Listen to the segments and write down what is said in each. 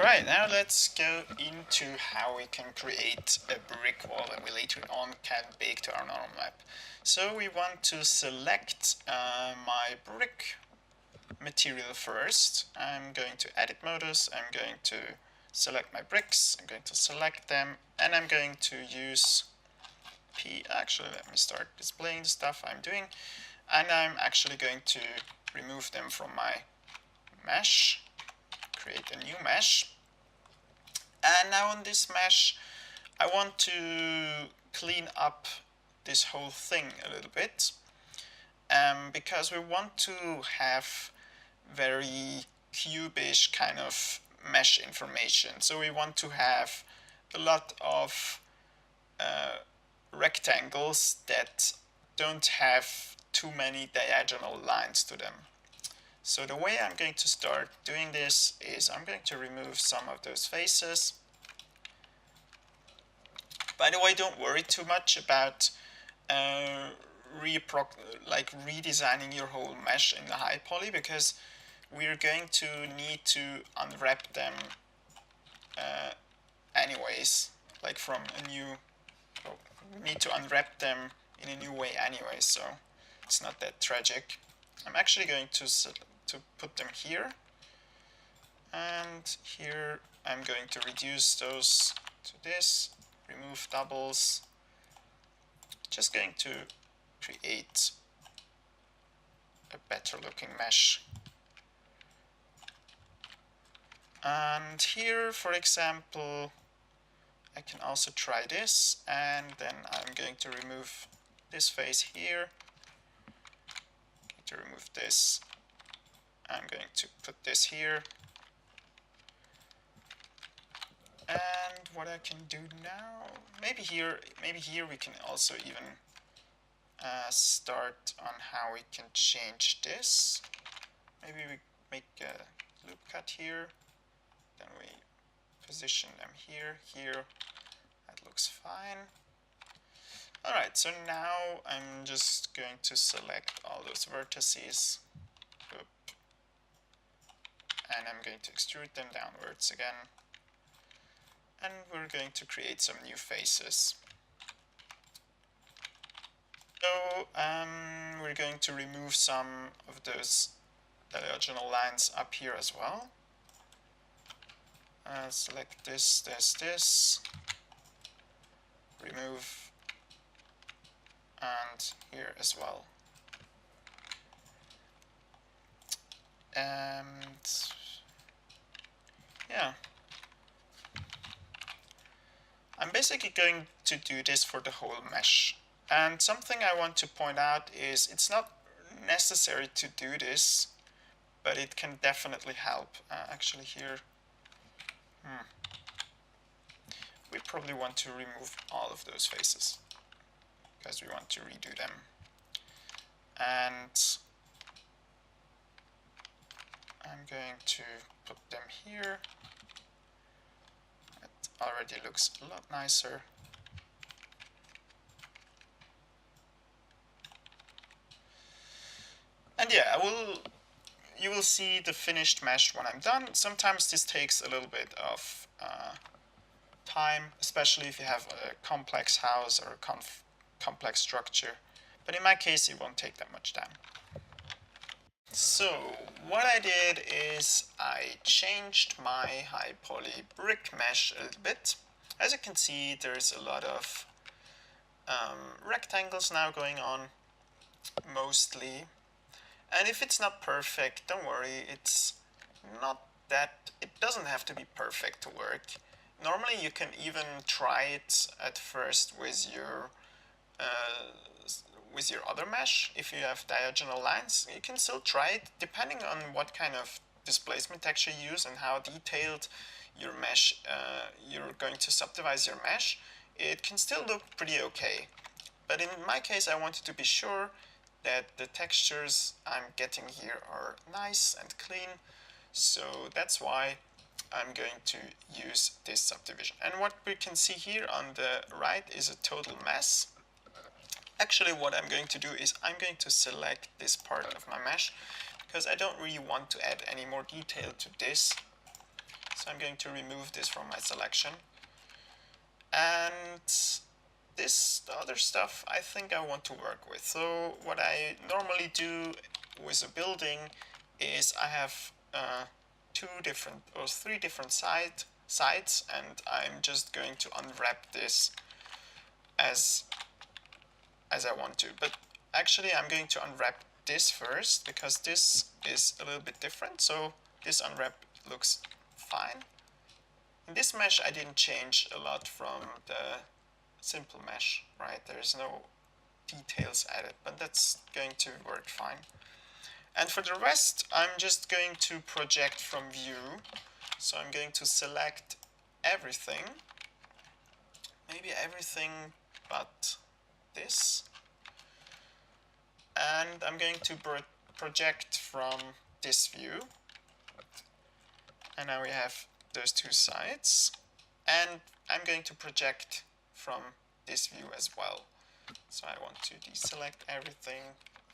Right, now let's go into how we can create a brick wall that we later on can bake to our normal map. So we want to select my brick material first. I'm going to edit modus, I'm going to select my bricks, I'm going to select them, and I'm going to use actually let me start displaying the stuff I'm doing, and I'm actually going to remove them from my mesh, create a new mesh. And now on this mesh, I want to clean up this whole thing a little bit, because we want to have very cubish kind of mesh information. So we want to have a lot of rectangles that don't have too many diagonal lines to them. So the way I'm going to start doing this is I'm going to remove some of those faces. By the way, don't worry too much about redesigning your whole mesh in the high poly, because we're going to need to unwrap them anyways, like from a new, we need to unwrap them in a new way anyway, so it's not that tragic. I'm actually going to put them here, and here I'm going to reduce those to this, remove doubles, just going to create a better looking mesh. And here, for example, I can also try this, and then I'm going to remove this face here, to remove this, I'm going to put this here, and what I can do now, maybe here we can also even start on how we can change this. Maybe we make a loop cut here, then we position them here, that looks fine. Alright, so now I'm just going to select all those vertices, and I'm going to extrude them downwards again, and we're going to create some new faces. So we're going to remove some of those diagonal lines up here as well. Select this, remove, and here as well. And yeah, I'm basically going to do this for the whole mesh. And something I want to point out is it's not necessary to do this, but it can definitely help. Actually here, we probably want to remove all of those faces, because we want to redo them. And I'm going to put them here. It already looks a lot nicer. And yeah, you will see the finished mesh when I'm done. Sometimes this takes a little bit of time, especially if you have a complex house or a complex structure. But in my case, it won't take that much time. So what I did is I changed my high poly brick mesh a little bit. As you can see, there's a lot of rectangles now going on, mostly. And if it's not perfect, don't worry, it's not that, it doesn't have to be perfect to work. Normally you can even try it at first with your other mesh. If you have diagonal lines, you can still try it, depending on what kind of displacement texture you use and how detailed your mesh, you're going to subdivide your mesh. It can still look pretty okay. But in my case, I wanted to be sure that the textures I'm getting here are nice and clean, so that's why I'm going to use this subdivision. And what we can see here on the right is a total mess. Actually, what I'm going to do is I'm going to select this part of my mesh, because I don't really want to add any more detail to this. So I'm going to remove this from my selection. And this other stuff I think I want to work with. So what I normally do with a building is I have three different sides, and I'm just going to unwrap this as I want to. But actually I'm going to unwrap this first because this is a little bit different. So this unwrap looks fine. In this mesh I didn't change a lot from the simple mesh, right? There's no details added, but that's going to work fine. And for the rest, I'm just going to project from view. So I'm going to select everything, maybe everything but this. And I'm going to project from this view. And now we have those two sides. And I'm going to project from this view as well. So I want to deselect everything.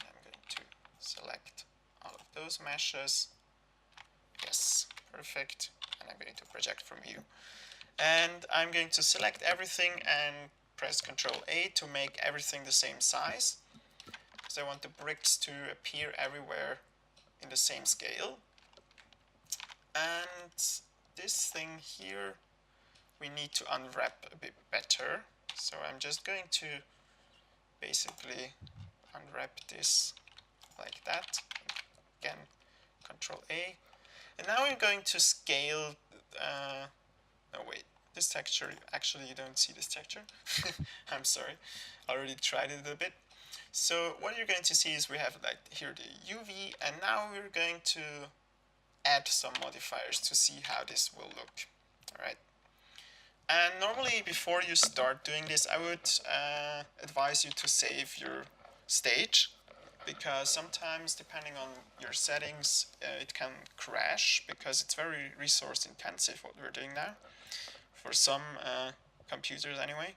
I'm going to select all of those meshes. Yes, perfect. And I'm going to project from view. And I'm going to select everything and press Ctrl A to make everything the same size. Because I want the bricks to appear everywhere in the same scale. And this thing here, we need to unwrap a bit better. So I'm just going to basically unwrap this like that. Again, Ctrl A. And now we're going to scale, no wait, this texture, actually you don't see this texture. I'm sorry, I already tried it a bit. So what you're going to see is we have like here the UV, and now we're going to add some modifiers to see how this will look. Alright. And normally before you start doing this, I would advise you to save your stage, because sometimes depending on your settings it can crash because it's very resource intensive what we're doing now, for some computers anyway.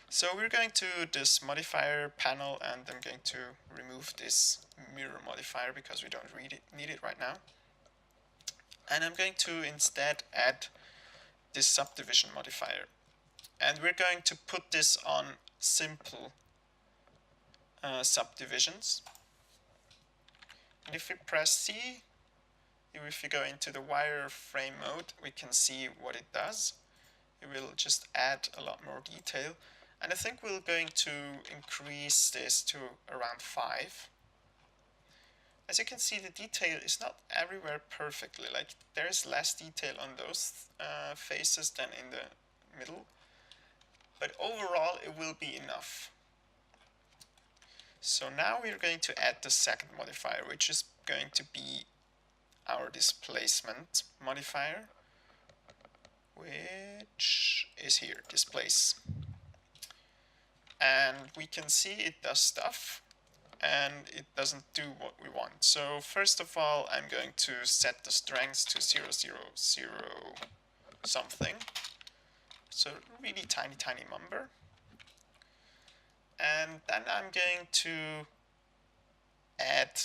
So we're going to this modifier panel, and I'm going to remove this mirror modifier because we don't need it right now. And I'm going to instead add this subdivision modifier. And we're going to put this on simple subdivisions. And if we press C, if we go into the wireframe mode, we can see what it does. It will just add a lot more detail. And I think we're going to increase this to around 5. As you can see, the detail is not everywhere perfectly. Like, there's less detail on those faces than in the middle. But overall, it will be enough. So now we're going to add the second modifier, which is going to be our displacement modifier, which is here, displace. And we can see it does stuff, and it doesn't do what we want. So first of all, I'm going to set the strength to 0, 0, 0 something. So really tiny number. And then I'm going to add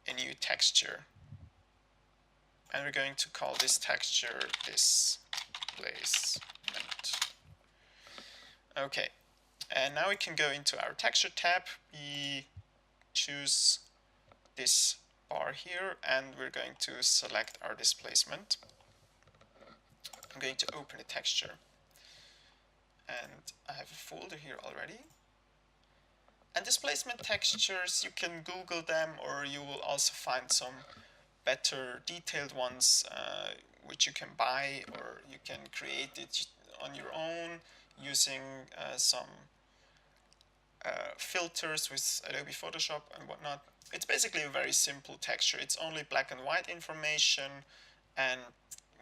a new texture. And we're going to call this texture displacement. Okay. And now we can go into our texture tab. We choose this bar here, and we're going to select our displacement. I'm going to open a texture. And I have a folder here already. And displacement textures, you can Google them, or you will also find some better detailed ones which you can buy, or you can create it on your own using some filters with Adobe Photoshop and whatnot. It's basically a very simple texture. It's only black and white information, and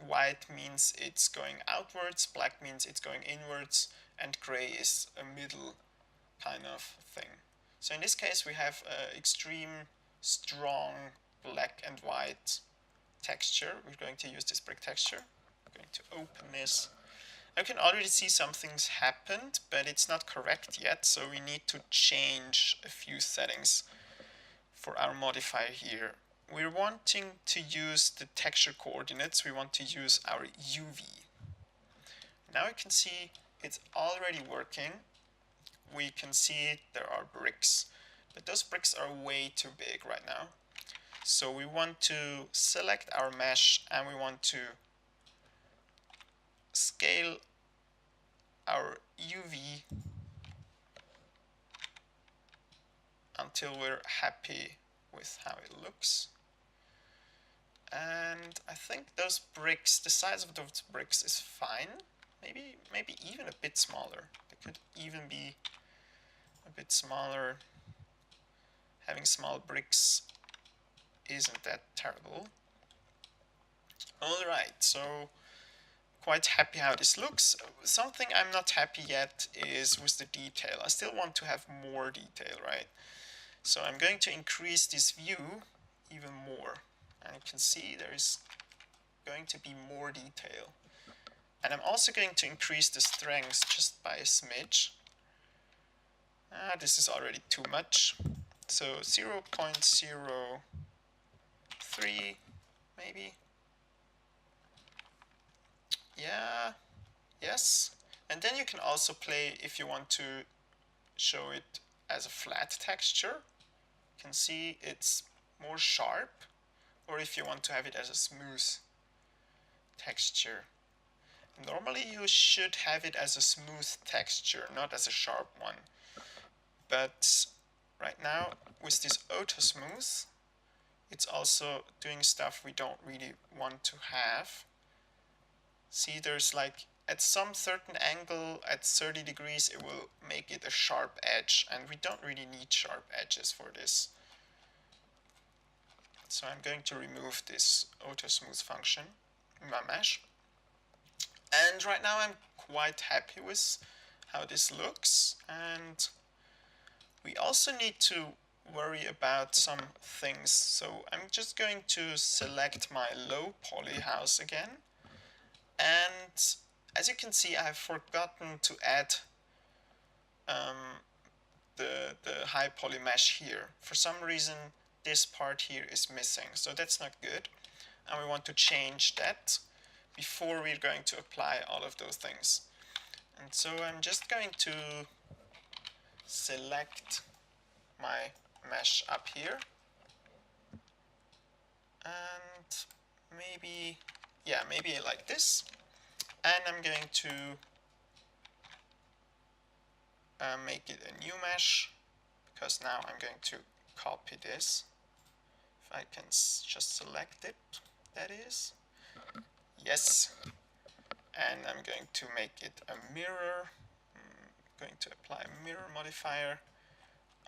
white means it's going outwards, black means it's going inwards, and gray is a middle kind of thing. So in this case we have an extreme strong black and white texture. We're going to use this brick texture. I'm going to open this. I can already see some things happened, but it's not correct yet, so we need to change a few settings for our modifier here. we're wanting to use the texture coordinates. We want to use our UV. Now you can see it's already working. We can see there are bricks, but those bricks are way too big right now. So we want to select our mesh and we want to scale our UV until we're happy with how it looks. And I think those bricks, the size of those bricks is fine. Maybe even a bit smaller. They could even be a bit smaller. Having small bricks isn't that terrible. Alright, so quite happy how this looks. Something I'm not happy yet is with the detail. I still want to have more detail, right? So I'm going to increase this view even more. And you can see there is going to be more detail. And I'm also going to increase the strength just by a smidge. This is already too much. So 0.03 maybe. Yeah, yes. And then you can also play if you want to show it as a flat texture. You can see it's more sharp. Or if you want to have it as a smooth texture. Normally you should have it as a smooth texture, not as a sharp one. But right now with this auto smooth, it's also doing stuff we don't really want to have. See, there's like at some certain angle at 30 degrees it will make it a sharp edge, and we don't really need sharp edges for this. So I'm going to remove this auto smooth function in my mesh. And right now I'm quite happy with how this looks, and we also need to worry about some things. So I'm just going to select my low poly house again, and as you can see I have forgotten to add the high poly mesh here. For some reason this part here is missing, so that's not good, and we want to change that before we're going to apply all of those things. And so I'm just going to select my mesh up here, and maybe like this, and I'm going to make it a new mesh, because now I'm going to copy this. If I can just select it, that is. Yes. And I'm going to make it a mirror. I'm going to apply a mirror modifier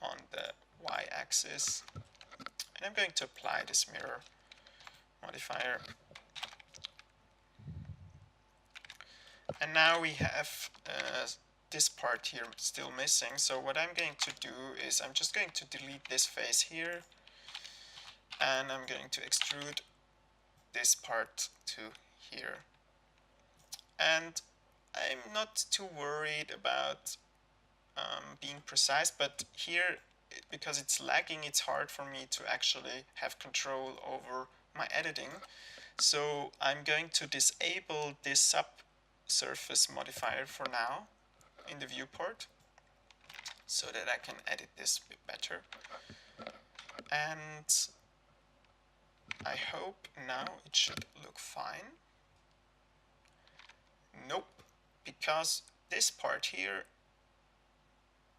on the y-axis. And I'm going to apply this mirror modifier. And now we have this part here still missing. So what I'm going to do is I'm just going to delete this face here, and I'm going to extrude this part to here. And I'm not too worried about being precise, but here, because it's lagging, it's hard for me to actually have control over my editing. So I'm going to disable this subsurface modifier for now in the viewport, so that I can edit this a bit better. And I hope now it should look fine. Nope, because this part here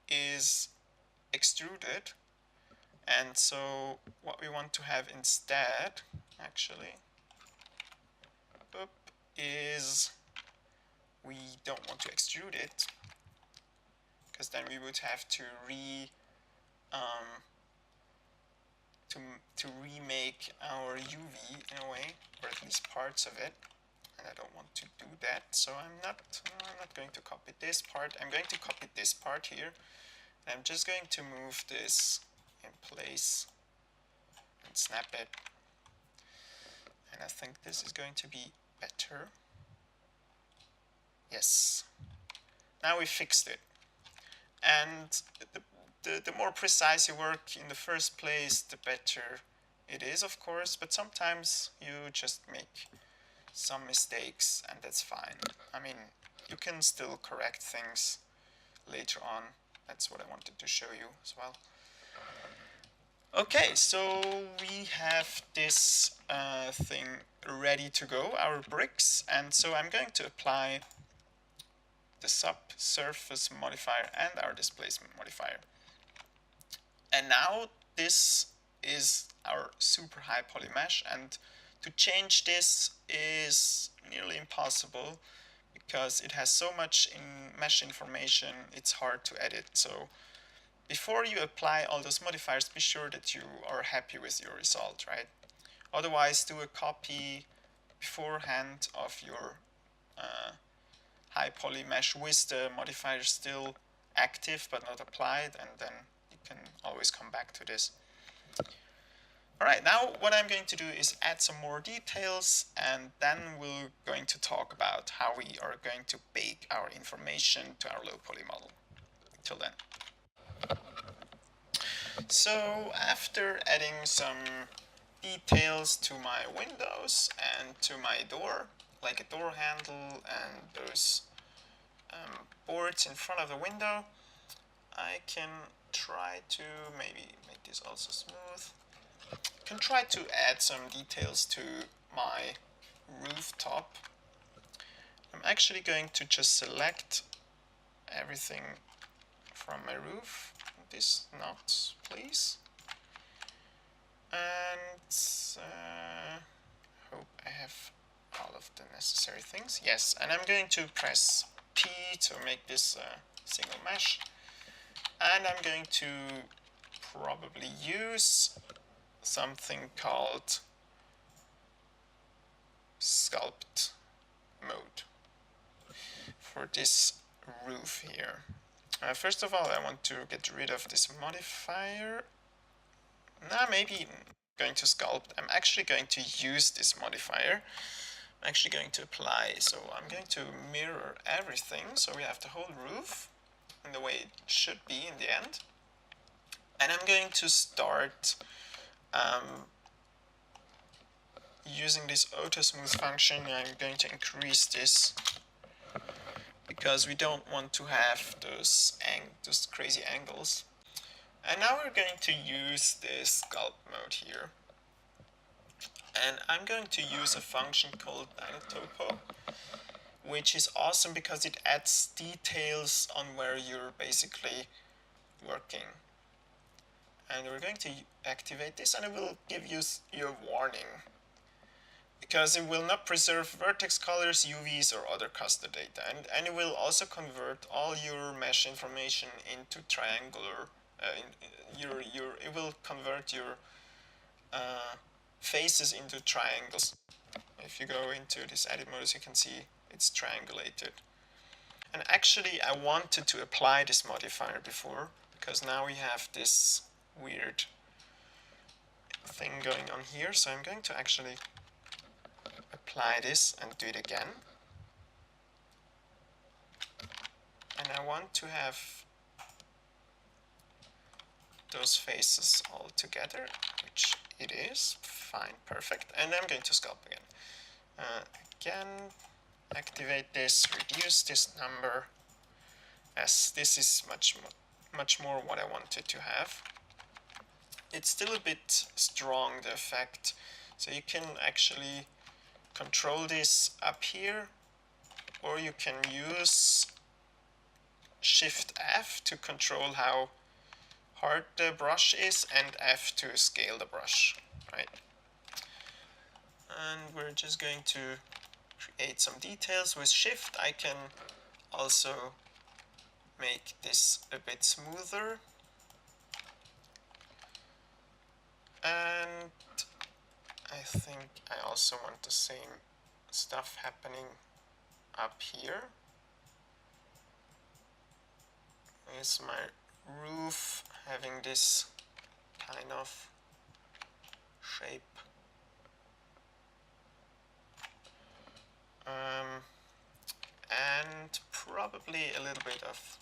is extruded, and so what we want to have instead, actually, is we don't want to extrude it, because then we would have to remake our UV in a way, or at least parts of it, and I don't want to do that. So I'm not going to copy this part. I'm going to copy this part here. And I'm just going to move this in place and snap it. And I think this is going to be better. Yes. Now we fixed it. And the more precise you work in the first place, the better it is, of course, but sometimes you just make some mistakes and that's fine. I mean, you can still correct things later on. That's what I wanted to show you as well. Okay, so we have this thing ready to go, our bricks, and so I'm going to apply the subsurface modifier and our displacement modifier. And now this is our super high poly mesh, and to change this is nearly impossible because it has so much in mesh information, it's hard to edit. So before you apply all those modifiers, be sure that you are happy with your result, right? Otherwise, do a copy beforehand of your high poly mesh with the modifier still active but not applied, and then you can always come back to this. Alright, now what I'm going to do is add some more details, and then we're going to talk about how we are going to bake our information to our low poly model. Till then. So after adding some details to my windows and to my door, like a door handle and those boards in front of the window, I can try to maybe make this also smooth. I can try to add some details to my rooftop. I'm actually going to just select everything from my roof. This not, please. And hope I have all of the necessary things. Yes, and I'm going to press P to make this single mesh. And I'm going to probably use something called sculpt mode for this roof here. First of all, I want to get rid of this modifier. Now maybe going to sculpt. I'm actually going to use this modifier. I'm actually going to apply. So I'm going to mirror everything. So we have the whole roof in the way it should be in the end. And I'm going to start using this auto smooth function. I'm going to increase this because we don't want to have those crazy angles. And now we're going to use this sculpt mode here. And I'm going to use a function called topo, which is awesome because it adds details on where you're basically working. And we're going to activate this, and it will give you your warning, because it will not preserve vertex colors, UVs, or other custom data. And it will also convert all your mesh information into triangular. It will convert your faces into triangles. If you go into this edit mode, as you can see, it's triangulated. And actually, I wanted to apply this modifier before, because now we have this weird thing going on here. So I'm going to actually apply this and do it again. And I want to have those faces all together, which it is. Fine, perfect. And I'm going to sculpt again. Again, activate this, reduce this number, as this is much more what I wanted to have. It's still a bit strong, the effect, so you can actually control this up here, or you can use Shift F to control how hard the brush is, and F to scale the brush, right? And we're just going to create some details. With Shift I can also make this a bit smoother, and I think I also want the same stuff happening up here. Is my roof having this kind of shape. And probably a little bit of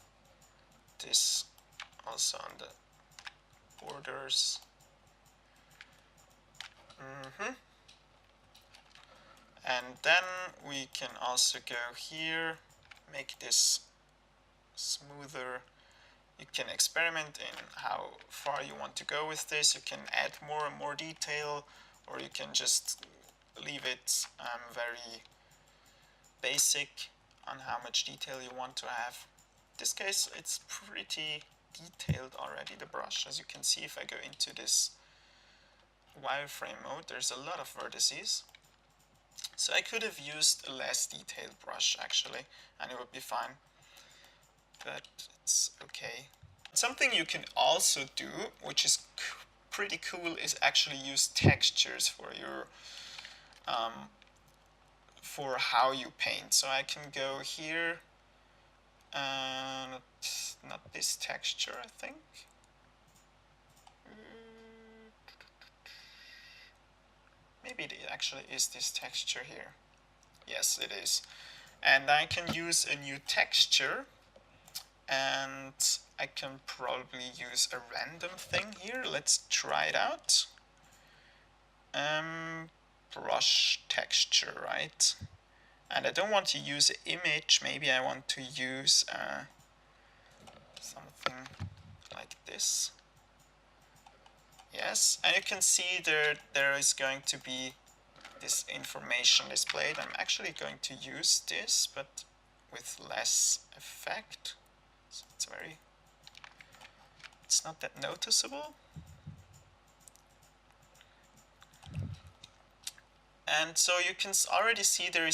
this also on the borders. And then we can also go here, make this smoother. You can experiment in how far you want to go with this. You can add more and more detail, or you can just leave it very basic on how much detail you want to have. In this case, it's pretty detailed already, the brush. As you can see, if I go into this wireframe mode, there's a lot of vertices. So I could have used a less detailed brush actually, and it would be fine, but it's okay. Something you can also do, which is pretty cool, is actually use textures for your for how you paint. So I can go here, not this texture, I think. Maybe it actually is this texture here. Yes, it is. And I can use a new texture, and I can probably use a random thing here. Let's try it out. Brush texture, right? And I don't want to use an image. Maybe I want to use something like this. Yes, and you can see there is going to be this information displayed. I'm actually going to use this, but with less effect. So it's not that noticeable. And so you can already see there is